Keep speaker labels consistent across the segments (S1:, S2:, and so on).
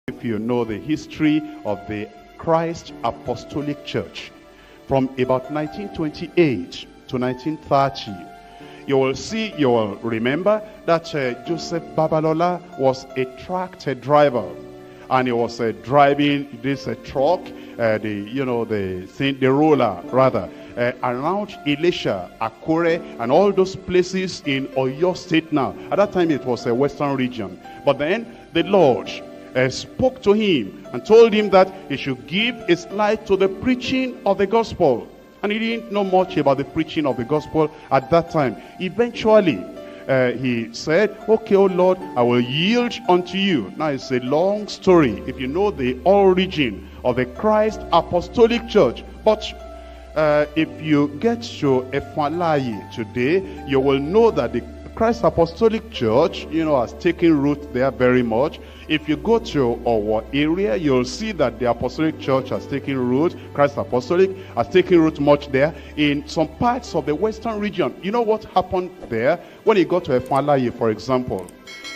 S1: If you know the history of the Christ Apostolic Church from about 1928 to 1930, you will remember that Joseph Babalola was a tractor driver, and he was driving this truck, the roller rather, around Elisha, Akure, and all those places in Oyo State now. At that time it was a western region. But then the Lord spoke to him and told him that he should give his life to the preaching of the gospel. And he didn't know much about the preaching of the gospel at that time. Eventually, he said, okay, oh Lord, I will yield unto you. Now it's a long story if you know the origin of the Christ Apostolic Church. But if you get to Efalaye today, you will know that the Christ Apostolic Church, has taken root there very much. If you go to our area, you'll see that the Apostolic Church has taken root. Christ Apostolic has taken root much there. In some parts of the western region, you know what happened there? When you go to Efalaye, for example,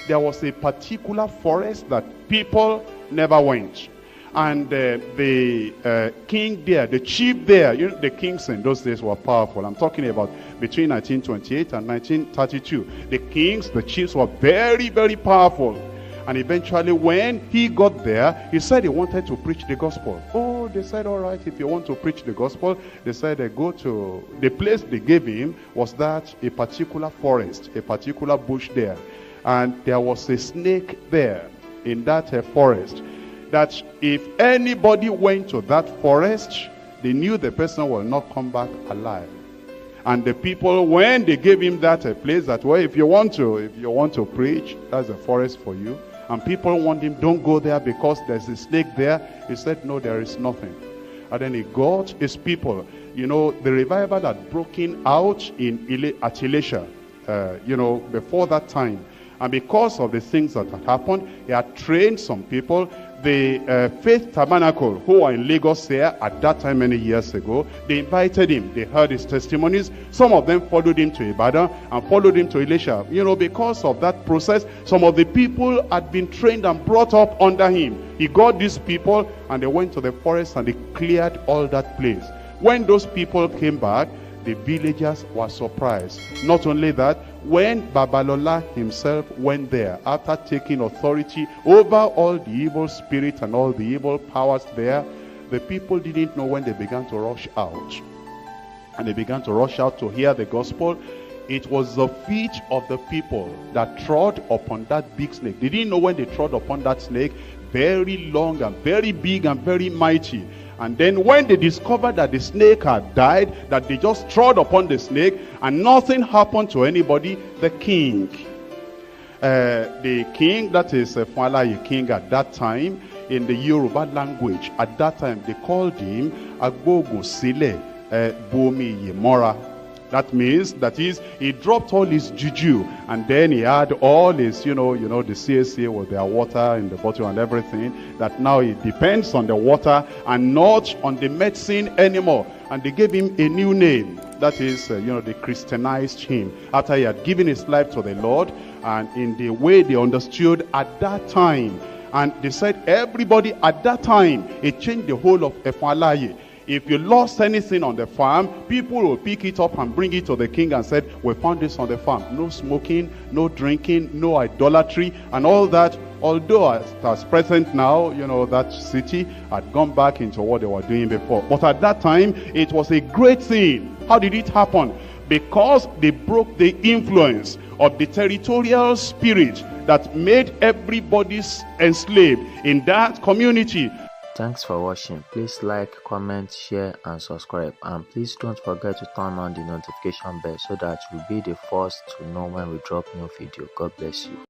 S1: there was a particular forest that people never went. And the king there, the chief there, the kings in those days were powerful. I'm talking about between 1928 and 1932. The kings, the chiefs were very, very powerful. And eventually when he got there, he said he wanted to preach the gospel. Oh, they said, all right, if you want to preach the gospel, they said go to, the place they gave him was that a particular forest, a particular bush there. And there was a snake there in that forest. That if anybody went to that forest, they knew the person will not come back alive. And the people, when they gave him that place, that well, if you want to preach, that's a forest for you. And people want him, don't go there because there's a snake there. He said, no, there is nothing. And then he got his people. The revival had broken out at Elisha, before that time. And because of the things that had happened, he had trained some people. The Faith Tabernacle, who were in Lagos here at that time many years ago, they invited him. They heard his testimonies. Some of them followed him to Ibadan and followed him to Elisha. Because of that process, some of the people had been trained and brought up under him. He got these people and they went to the forest and they cleared all that place. When those people came back, the villagers were surprised. Not only that, when Babalola himself went there, after taking authority over all the evil spirits and all the evil powers there, the people didn't know when they began to rush out. And they began to rush out to hear the gospel. It was the feet of the people that trod upon that big snake. They didn't know when they trod upon that snake, very long and very big and very mighty. And then when they discovered that the snake had died, that they just trod upon the snake and nothing happened to anybody, the king, that is Efalaye king at that time, in the Yoruba language, at that time they called him Agbogo Sile Bomi Yemora. That means, he dropped all his juju, and then he had all his, the C.A.C with their water in the bottle and everything, that now it depends on the water and not on the medicine anymore. And they gave him a new name. That is, they Christianized him after he had given his life to the Lord, and in the way they understood at that time. And they said everybody at that time, it changed the whole of Efalaye. If you lost anything on the farm, people will pick it up and bring it to the king and said, we found this on the farm. No smoking, no drinking, no idolatry, and all that. Although as present now, that city had gone back into what they were doing before. But at that time, it was a great thing. How did it happen? Because they broke the influence of the territorial spirit that made everybody enslaved in that community.
S2: Thanks for watching. Please like, comment, share and subscribe, and please don't forget to turn on the notification bell so that you'll be the first to know when we drop new video. God bless you.